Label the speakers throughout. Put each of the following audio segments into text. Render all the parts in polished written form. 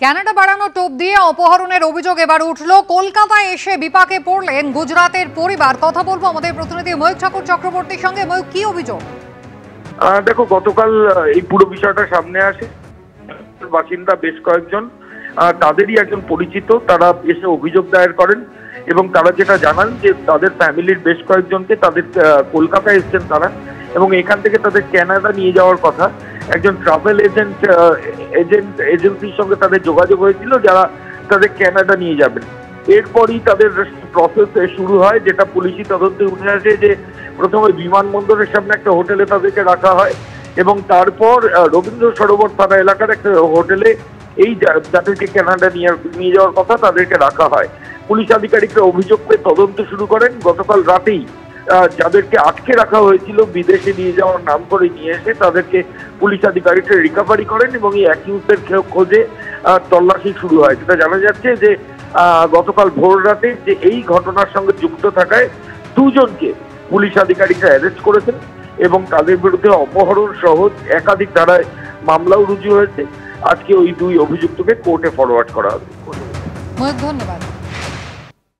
Speaker 1: Canada বাড়ানো টোপ দিয়ে অপহরণের অভিযোগ এবার উঠল। কলকাতায় এসে বিপাকে পড়লেন গুজরাতের পরিবার। কথা বলবো আমাদের প্রতিনিধি ময়ূক ঠাকুর চক্রবর্তীর সঙ্গে। ময়ূক, কি অভিযোগ?
Speaker 2: দেখো, গতকাল এই পুরো বিষয়টা সামনে আসে। বাসিন্দা বেশ কয়েকজন, তাদেরই একজন পরিচিত, তারা এসে অভিযোগ দায়ের করেন এবং তারা যেটা জানান যে তাদের ফ্যামিলির বেশ কয়েকজনকে তাদের কলকাতায় এসছেন তারা, এবং এখান থেকে তাদের কানাডা নিয়ে যাওয়ার কথা। একজন ট্রাভেল এজেন্সির সঙ্গে তাদের যোগাযোগ হয়েছিল, যারা তাদের কানাডা নিয়ে যাবেন। এরপরই তাদের প্রসেস শুরু হয়, যেটা পুলিশি তদন্তে উঠে আসে যে প্রথমে বিমানবন্দরের সামনে একটা হোটেলে তাদেরকে রাখা হয় এবং তারপর রবীন্দ্র সরোবর থানা এলাকার একটা হোটেলে এই যাদেরকে কানাডা নিয়ে যাওয়ার কথা তাদেরকে রাখা হয়। পুলিশ আধিকারিকরা অভিযোগ করে তদন্ত শুরু করেন। গতকাল রাতেই যাদেরকে আটকে রাখা হয়েছিল বিদেশে নিয়ে যাওয়ার নাম করে নিয়ে এসে তাদেরকে পুলিশ আধিকারিকরা রিকভারি করেন এবং এই অ্যাকিউজদের খোঁজে তল্লাশি শুরু হয়। যেটা জানা যাচ্ছে যে গতকাল ভোর রাতে যে এই ঘটনার সঙ্গে যুক্ত থাকায় দুজনকে পুলিশ আধিকারিকরা অ্যারেস্ট করেছেন এবং তাদের বিরুদ্ধে অপহরণ সহ একাধিক ধারায় মামলাও রুজু হয়েছে। আজকে ওই দুই অভিযুক্তকে কোর্টে ফরওয়ার্ড করা হবে।
Speaker 1: ধন্যবাদ।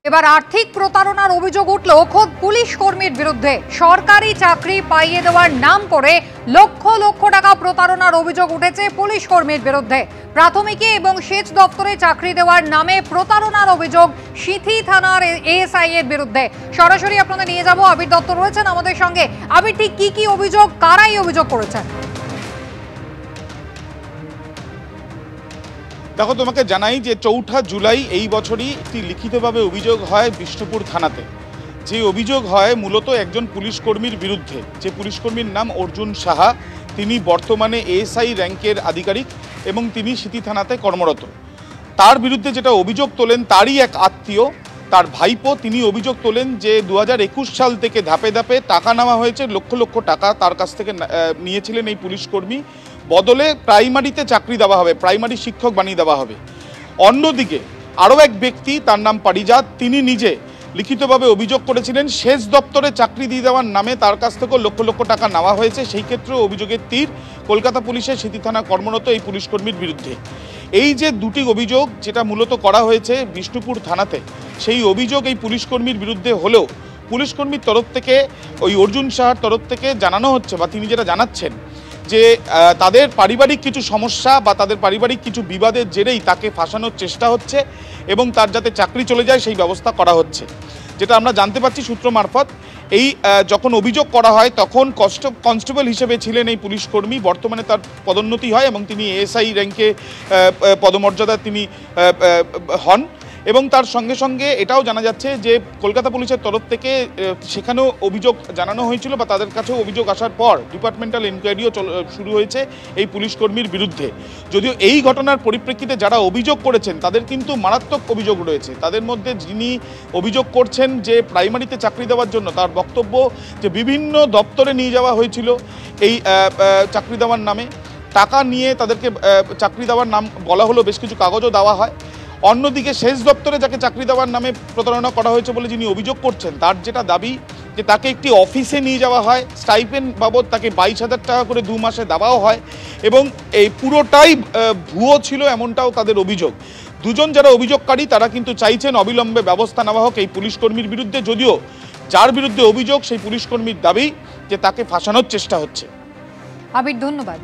Speaker 1: এবার আর্থিক প্রতারণার অভিযোগ উঠল খোদ পুলিশ কর্মীর বিরুদ্ধে। সরকারি চাকরি পাইয়ে দেওয়ার নাম করে লক্ষ লক্ষ টাকা প্রতারণার অভিযোগ উঠেছে পুলিশ কর্মীর বিরুদ্ধে। প্রাথমিকে এবং সেচ দপ্তরে চাকরি দেওয়ার নামে প্রতারণার অভিযোগ সিথি থানার এএসআই এর বিরুদ্ধে। সরাসরি আপনাদের নিয়ে যাব, আবির দত্ত রয়েছেন আমাদের সঙ্গে। আবির, ঠিক কি কি অভিযোগ, কারাই অভিযোগ করেছেন?
Speaker 3: দেখো, তোমাকে জানাই যে 4 জুলাই এই বছরই একটি লিখিতভাবে অভিযোগ হয় বিষ্ণুপুর থানাতে। যে অভিযোগ হয় মূলত একজন পুলিশ কর্মীর বিরুদ্ধে। যে পুলিশ কর্মীর নাম অর্জুন সাহা, তিনি বর্তমানে এএসআই র্যাঙ্কের আধিকারিক এবং তিনি সিথি থানাতে কর্মরত। তার বিরুদ্ধে যেটা অভিযোগ তোলেন তারই এক আত্মীয়, তার ভাইপো, তিনি অভিযোগ তোলেন যে 2021 সাল থেকে ধাপে ধাপে টাকা নেওয়া হয়েছে, লক্ষ লক্ষ টাকা তার কাছ থেকে নিয়েছিলেন এই পুলিশ কর্মী। বদলে প্রাইমারিতে চাকরি দেওয়া হবে, প্রাইমারি শিক্ষক বানিয়ে দেওয়া হবে। অন্যদিকে আরও এক ব্যক্তি, তার নাম পারিজাত, তিনি নিজে লিখিতভাবে অভিযোগ করেছিলেন সেচ দপ্তরে চাকরি দিয়ে দেওয়ার নামে তার কাছ থেকেও লক্ষ লক্ষ টাকা নেওয়া হয়েছে। সেই ক্ষেত্রে অভিযোগের তীর কলকাতা পুলিশের সিথি থানা কর্মরত এই পুলিশ কর্মীর বিরুদ্ধে। এই যে দুটি অভিযোগ যেটা মূলত করা হয়েছে বিষ্ণুপুর থানাতে, সেই অভিযোগ এই পুলিশ কর্মীর বিরুদ্ধে হলেও পুলিশ কর্মীর তরফ থেকে, ওই অর্জুন সাহার তরফ থেকে জানানো হচ্ছে বা তিনি যেটা জানাচ্ছেন যে তাদের পারিবারিক কিছু সমস্যা বা তাদের পারিবারিক কিছু বিবাদের জেরেই তাকে ফাঁসানোর চেষ্টা হচ্ছে এবং তার যাতে চাকরি চলে যায় সেই ব্যবস্থা করা হচ্ছে। যেটা আমরা জানতে পারছি সূত্র মারফত, এই যখন অভিযোগ করা হয় তখন কনস্টেবল হিসেবে ছিলেন এই পুলিশ কর্মী। বর্তমানে তার পদোন্নতি হয় এবং তিনি এএসআই র্যাঙ্কে পদমর্যাদা তিনি হন। এবং তার সঙ্গে সঙ্গে এটাও জানা যাচ্ছে যে কলকাতা পুলিশের তরফ থেকে সেখানেও অভিযোগ জানানো হয়েছিল বা তাদের কাছেও অভিযোগ আসার পর ডিপার্টমেন্টাল ইনকোয়ারিও শুরু হয়েছে এই পুলিশ কর্মীর বিরুদ্ধে। যদিও এই ঘটনার পরিপ্রেক্ষিতে যারা অভিযোগ করেছেন তাদের কিন্তু মারাত্মক অভিযোগ রয়েছে। তাদের মধ্যে যিনি অভিযোগ করছেন যে প্রাইমারিতে চাকরি দেওয়ার জন্য, তার বক্তব্য যে বিভিন্ন দপ্তরে নিয়ে যাওয়া হয়েছিল এই চাকরি দেওয়ার নামে, টাকা নিয়ে তাদেরকে চাকরি দেওয়ার নাম বলা হলো, বেশ কিছু কাগজও দেওয়া হয়। অন্যদিকে সেচ দপ্তরে যাকে চাকরি দেওয়ার নামে প্রতারণা করা হয়েছে বলে যিনি অভিযোগ করছেন, তার যেটা দাবি যে তাকে একটি অফিসে নিয়ে যাওয়া হয়, স্টাইপেন্ড বাবদ তাকে 22,000 টাকা করে 2 মাসে দেওয়াও হয় এবং এই পুরোটাই ভুয়ো ছিল, এমনটাও তাদের অভিযোগ। দুজন যারা অভিযোগকারী তারা কিন্তু চাইছেন অবিলম্বে ব্যবস্থা নেওয়া হোক এই পুলিশ কর্মীর বিরুদ্ধে। যদিও যার বিরুদ্ধে অভিযোগ সেই পুলিশ কর্মীর দাবি যে তাকে ফাঁসানোর চেষ্টা হচ্ছে।
Speaker 1: আবির, ধন্যবাদ।